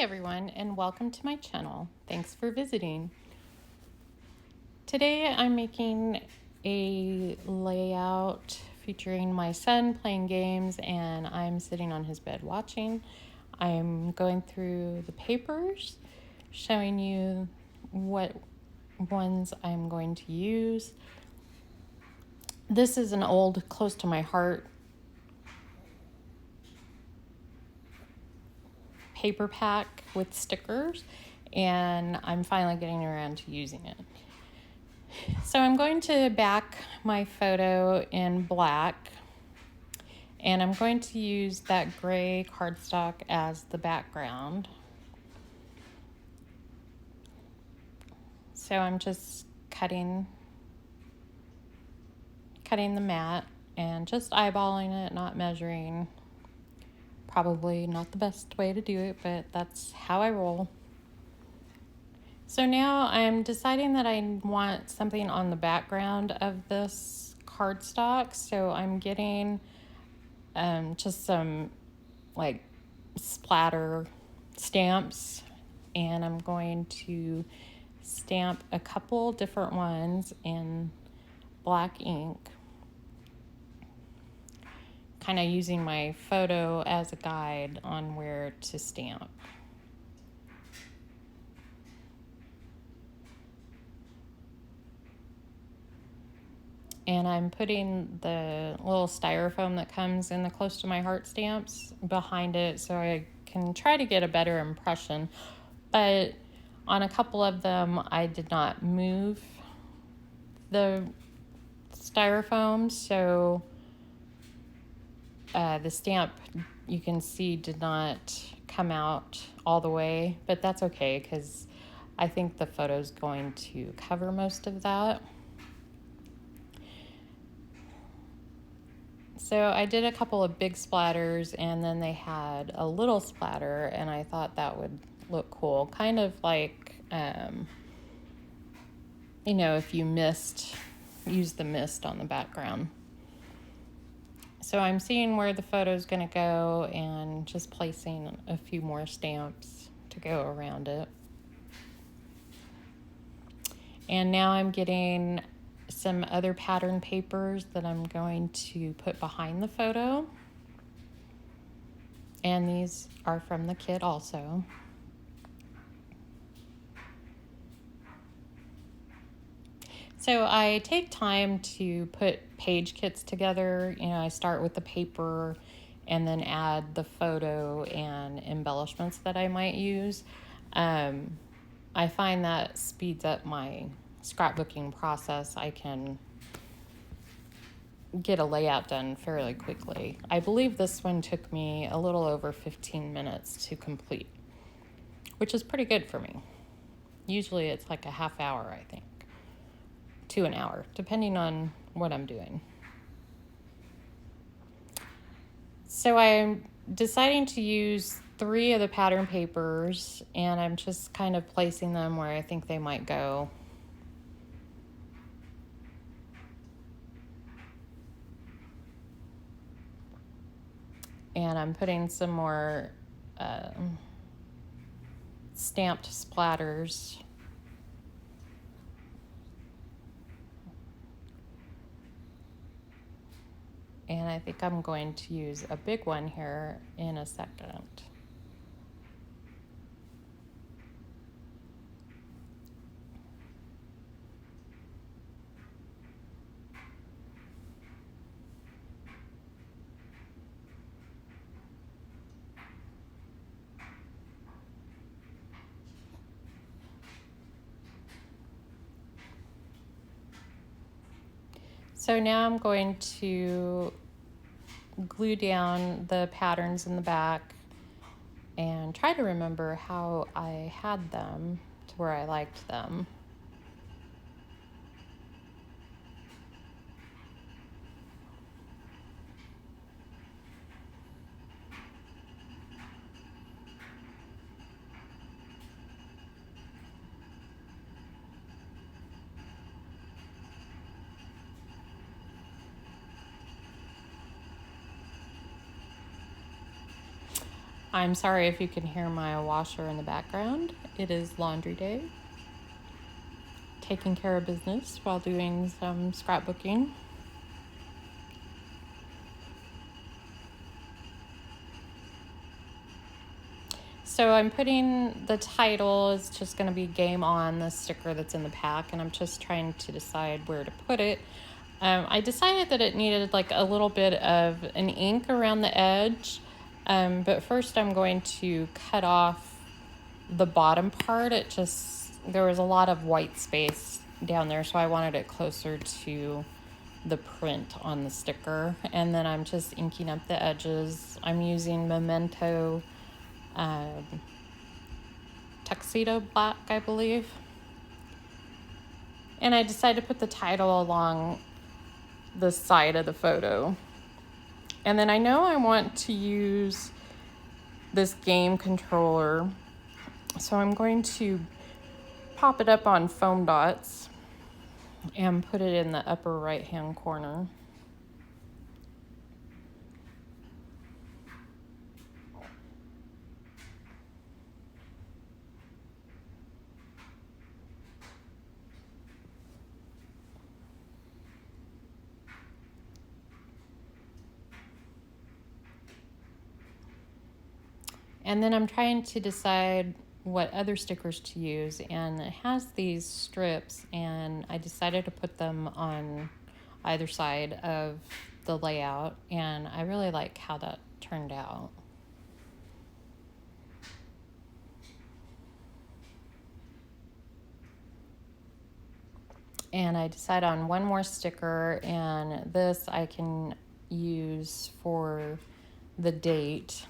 everyone, and welcome to my channel. Thanks for visiting. Today I'm making a layout featuring my son playing games and I'm sitting on his bed watching. I'm going through the papers, showing you what ones I'm going to use. This is an old, close to my heart paper pack with stickers, and I'm finally getting around to using it. So I'm going to back my photo in black, and I'm going to use that gray cardstock as the background. So I'm just cutting the mat and just eyeballing it, not measuring. Probably not the best way to do it, but that's how I roll. So now I'm deciding that I want something on the background of this cardstock. So I'm getting just some like splatter stamps, and I'm going to stamp a couple different ones in black ink, kind of using my photo as a guide on where to stamp. And I'm putting the little styrofoam that comes in the close to my heart stamps behind it so I can try to get a better impression. But on a couple of them, I did not move the styrofoam, so the stamp, you can see, did not come out all the way, but that's okay because I think the photo's going to cover most of that. So I did a couple of big splatters, and then they had a little splatter, and I thought that would look cool. Kind of like, if you use the mist on the background. So I'm seeing where the photo is going to go and just placing a few more stamps to go around it. And now I'm getting some other pattern papers that I'm going to put behind the photo. And these are from the kit also. So I take time to put page kits together. I start with the paper and then add the photo and embellishments that I might use. I find that speeds up my scrapbooking process. I can get a layout done fairly quickly. I believe this one took me a little over 15 minutes to complete, which is pretty good for me. Usually it's like a half hour, I think, to an hour, depending on what I'm doing. So I'm deciding to use 3 of the pattern papers, and I'm just kind of placing them where I think they might go. And I'm putting some more stamped splatters. And I think I'm going to use a big one here in a second. So now I'm going to glue down the patterns in the back and try to remember how I had them to where I liked them. I'm sorry if you can hear my washer in the background. It is laundry day. Taking care of business while doing some scrapbooking. So I'm putting, the title is just going to be Game On, the sticker that's in the pack, and I'm just trying to decide where to put it. I decided that it needed like a little bit of an ink around the edge, but first I'm going to cut off the bottom part. There was a lot of white space down there, so I wanted it closer to the print on the sticker. And then I'm just inking up the edges. I'm using Memento Tuxedo Black, I believe. And I decided to put the title along the side of the photo. And then I know I want to use this game controller, so I'm going to pop it up on foam dots and put it in the upper right hand corner. And then I'm trying to decide what other stickers to use, and it has these strips, and I decided to put them on either side of the layout, and I really like how that turned out. And I decided on one more sticker, and this I can use for the date,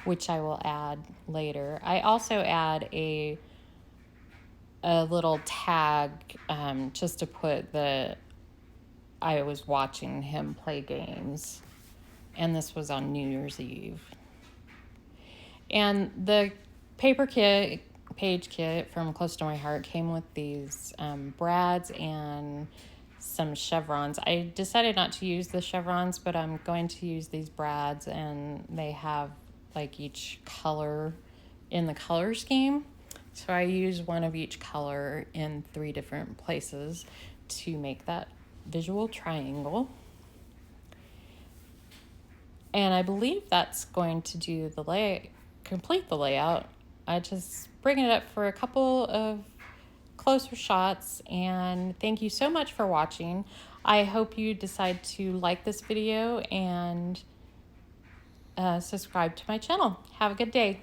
which I will add later. I also add a little tag just to put that I was watching him play games, and this was on New Year's Eve. And the page kit from Close to My Heart came with these brads and some chevrons. I decided not to use the chevrons, but I'm going to use these brads, and they have like each color in the color scheme. So I use one of each color in 3 different places to make that visual triangle. And I believe that's going to do complete the layout. I just bring it up for a couple of closer shots, and thank you so much for watching. I hope you decide to like this video and subscribe to my channel. Have a good day.